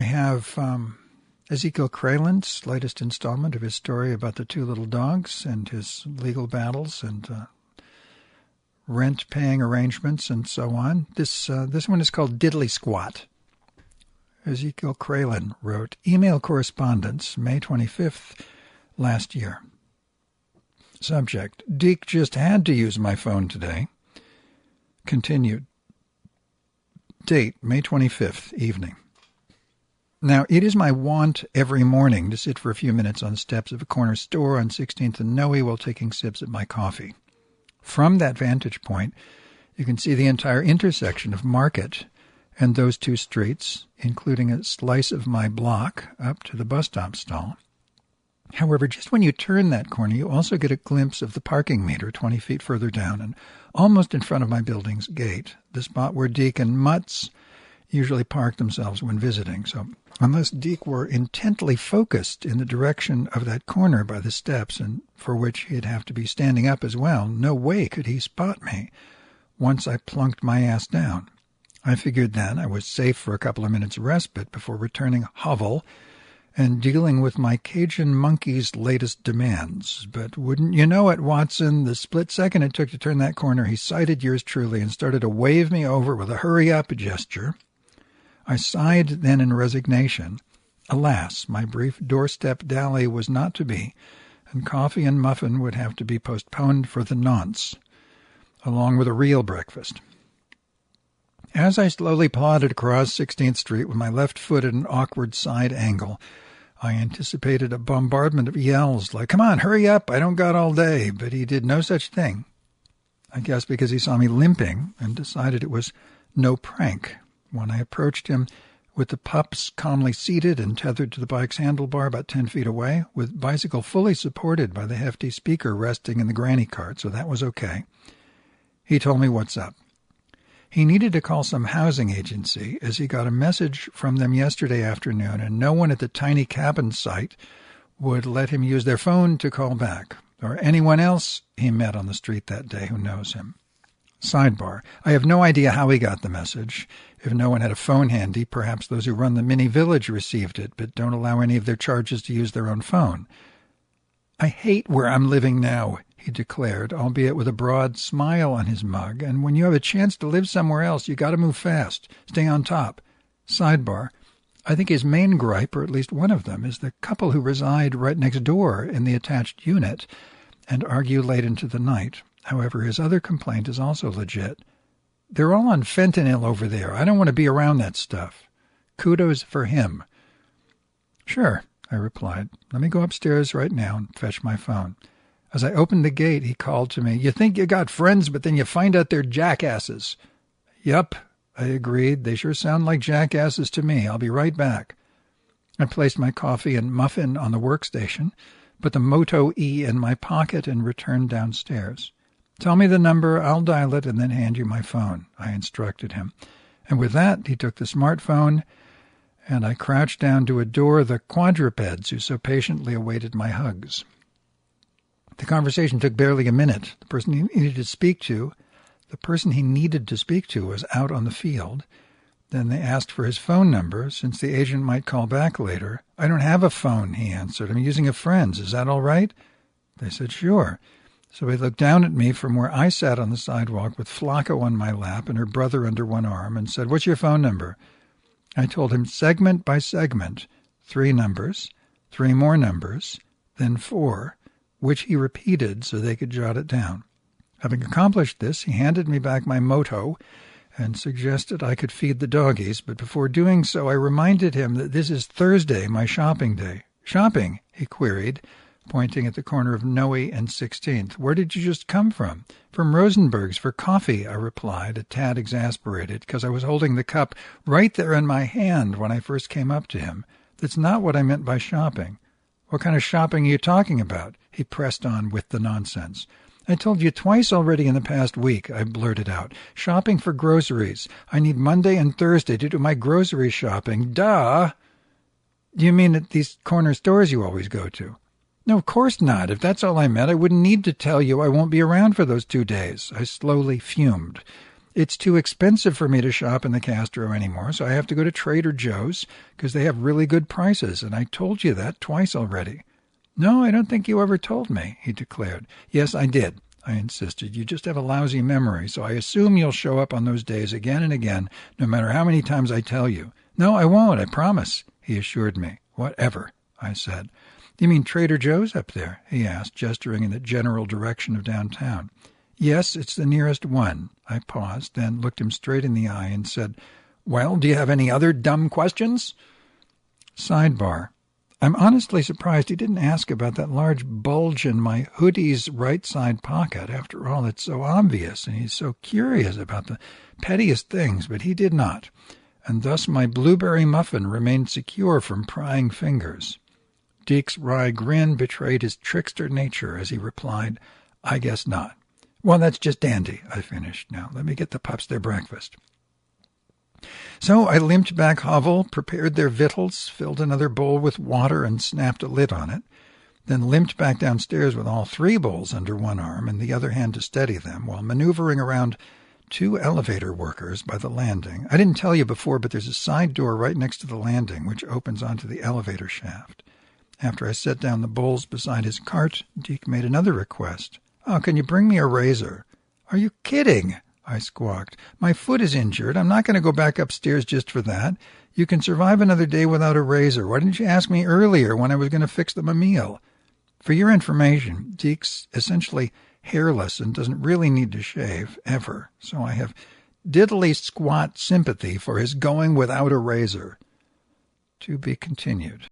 I have Ezekiel Kralen's latest installment of his story about the two little dogs and his legal battles and rent-paying arrangements and so on. This one is called Diddly Squat. Ezekiel Kralen wrote, Email correspondence, May 25th, last year. Subject, Deke just had to use my phone today. Continued. Date, May 25th, evening. Now, it is my wont every morning to sit for a few minutes on the steps of a corner store on 16th and Noe while taking sips of my coffee. From that vantage point, you can see the entire intersection of Market and those two streets, including a slice of my block up to the bus stop stall. However, just when you turn that corner, you also get a glimpse of the parking meter 20 feet further down and almost in front of my building's gate, the spot where Deke and Mutz usually park themselves when visiting. So unless Deke were intently focused in the direction of that corner by the steps, and for which he'd have to be standing up as well, no way could he spot me once I plunked my ass down. I figured then I was safe for a couple of minutes respite before returning hovel and dealing with my Cajun monkey's latest demands. But wouldn't you know it, Watson, the split second it took to turn that corner, he sighted yours truly and started to wave me over with a hurry-up gesture. I sighed then in resignation. Alas, my brief doorstep dally was not to be, and coffee and muffin would have to be postponed for the nonce, along with a real breakfast. As I slowly plodded across 16th Street with my left foot at an awkward side angle, I anticipated a bombardment of yells like, "Come on, hurry up, I don't got all day," but he did no such thing. I guess because he saw me limping and decided it was no prank. When I approached him with the pups calmly seated and tethered to the bike's handlebar about 10 feet away, with bicycle fully supported by the hefty speaker resting in the granny cart, so that was okay, he told me what's up. He needed to call some housing agency as he got a message from them yesterday afternoon, and no one at the tiny cabin site would let him use their phone to call back, or anyone else he met on the street that day who knows him. Sidebar. I have no idea how he got the message. If no one had a phone handy, perhaps those who run the mini village received it, but don't allow any of their charges to use their own phone. I hate where I'm living now, he declared, albeit with a broad smile on his mug, and when you have a chance to live somewhere else, you got to move fast, stay on top. Sidebar. I think his main gripe, or at least one of them, is the couple who reside right next door in the attached unit and argue late into the night. However, his other complaint is also legit. They're all on fentanyl over there. I don't want to be around that stuff. Kudos for him. Sure, I replied. Let me go upstairs right now and fetch my phone. As I opened the gate, he called to me, "You think you got friends, but then you find out they're jackasses." "Yup," I agreed. "They sure sound like jackasses to me. I'll be right back." I placed my coffee and muffin on the workstation, put the Moto E in my pocket, and returned downstairs. "Tell me the number, I'll dial it, and then hand you my phone," I instructed him. And with that, he took the smartphone, and I crouched down to adore the quadrupeds who so patiently awaited my hugs. The conversation took barely a minute. The person he needed to speak to was out on the field. Then they asked for his phone number, since the agent might call back later. "I don't have a phone," he answered. "I'm using a friend's. Is that all right?" They said, "Sure." So he looked down at me from where I sat on the sidewalk with Flacco on my lap and her brother under one arm and said, "What's your phone number?" I told him segment by segment, 3 numbers, 3 more numbers, then 4, which he repeated so they could jot it down. Having accomplished this, he handed me back my Moto and suggested I could feed the doggies, but before doing so I reminded him that this is Thursday, my shopping day. "Shopping?" he queried, pointing at the corner of Noe and 16th. "Where did you just come from?" "From Rosenberg's for coffee," I replied, a tad exasperated, because I was holding the cup right there in my hand when I first came up to him. "That's not what I meant by shopping." "What kind of shopping are you talking about?" He pressed on with the nonsense. "I told you twice already in the past week," I blurted out. "Shopping for groceries. I need Monday and Thursday to do my grocery shopping. Duh!" "Do you mean at these corner stores you always go to?" "No, of course not. If that's all I meant, I wouldn't need to tell you I won't be around for those 2 days." I slowly fumed. It's too expensive for me to shop in the Castro anymore, so I have to go to Trader Joe's because they have really good prices, and I told you that twice already. No, I don't think you ever told me, he declared. Yes, I did, I insisted. You just have a lousy memory, so I assume you'll show up on those days again and again, no matter how many times I tell you. No, I won't, I promise, he assured me. Whatever, I said. You mean Trader Joe's up there? He asked, gesturing in the general direction of downtown. Yes, it's the nearest one. I paused, then looked him straight in the eye and said, Well, do you have any other dumb questions? Sidebar. I'm honestly surprised he didn't ask about that large bulge in my hoodie's right side pocket. After all, it's so obvious, and he's so curious about the pettiest things, but he did not, and thus my blueberry muffin remained secure from prying fingers. Deke's wry grin betrayed his trickster nature as he replied, I guess not. Well, that's just dandy, I finished. Now, let me get the pups their breakfast. So I limped back hovel, prepared their victuals, filled another bowl with water and snapped a lid on it, then limped back downstairs with all 3 bowls under one arm and the other hand to steady them, while maneuvering around 2 elevator workers by the landing. I didn't tell you before, but there's a side door right next to the landing, which opens onto the elevator shaft. After I set down the bowls beside his cart, Deke made another request. Oh, can you bring me a razor? Are you kidding? I squawked. My foot is injured. I'm not going to go back upstairs just for that. You can survive another day without a razor. Why didn't you ask me earlier when I was going to fix them a meal? For your information, Deke's essentially hairless and doesn't really need to shave, ever. So I have diddly squat sympathy for his going without a razor. To be continued.